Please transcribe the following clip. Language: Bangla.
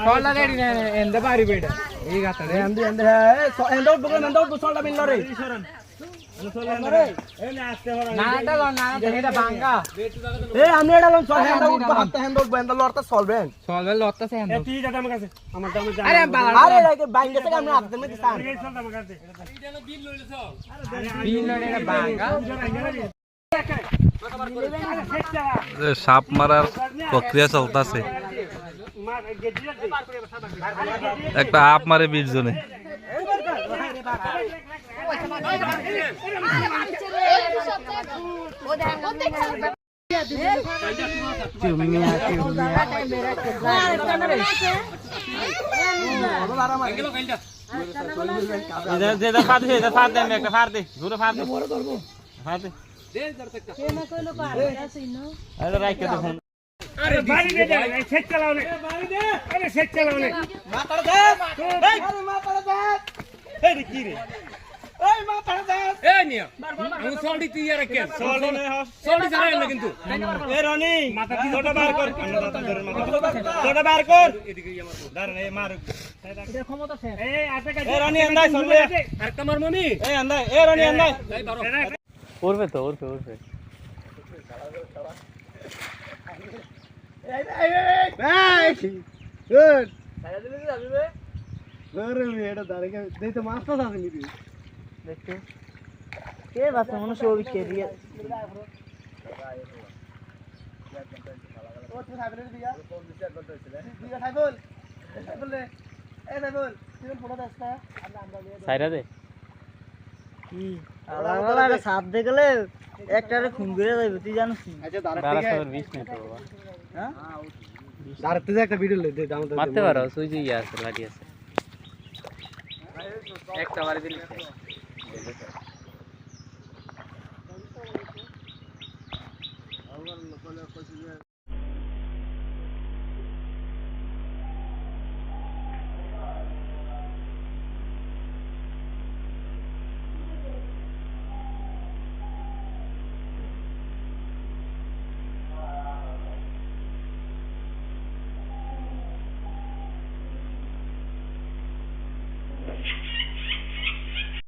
सोल्ला रेडी ಎಂದ ಬಾರಿ ಬೇಡ ಈಗ ಆತದೆ ಎಂದ ಎಂದ ಎಂದ ಬಗಲ ಎಂದ ಸೋಲ್ಡ ಮಿಲ್ಲ ರೆ ನಾಟಕ ನಾಟ ಹೇಡ ಬಾಂಗಾ এ আমি এটা লন সল হ্যান্ড আউট হাতে হ্যান্ড আউট বেন্দ লরতা সলবেন সলবে লরতা সে হ্যান্ড এ দাম কাছে আমার দাম আরে আরে লাগে বাইঙ্গা থেকে আমরা হাতে মে দিছান এই সল দাম কাছে এটা বিল লইলে সল বিল লইলে বাঙ্গা সাপ মারার প্রক্রিয়া চলতেছে একটা আপ মারে 20 জনে अरे बारी दे दे सेट चलाओ ने बारी दे अरे सेट चलाओ ने मातर दे अरे मातर दे अरे की रे ए मातर दे ए निया हम सोल्डी तैयार रखे सोल्डी नहीं हो सोल्डी सारा है किंतु ए रोनी माता की छोटा बाहर कर छोटा बाहर कर এদিকে আমার ধর এ মার এটা ক্ষমতা আছে এ আছে এ রনি আন্দাই সোল্ডি আর তোমার মনি এ আন্দাই এ রনি আন্দাই উড়বে তো উড়বে এই গুড সারা দিলে কি যাবে গরে এটা দাঁড়িয়ে দেই তো মাছটা আছে নি দেখতে কে বাসা মনে সবই কে দিয়ে ও তুই খাবে দিয়া ফোন দিছে এক ঘন্টা হইছিল দিয়া খাইবল বলে এই খাইবল তুই ফটো দাসটা আমরা সাইরা দে কি আলাদা আলাদা সাপ দেখলে একটারে খুন করে যাবে তুই জানিস আচ্ছা দাঁড়া 20 মিনিট বাবা হ্যাঁ দাঁড়াতে যে একটা ভিডিও লই দে দাম তো মারতে পারো সুইজি আছে লাঠি আছে একটা মারি দিলি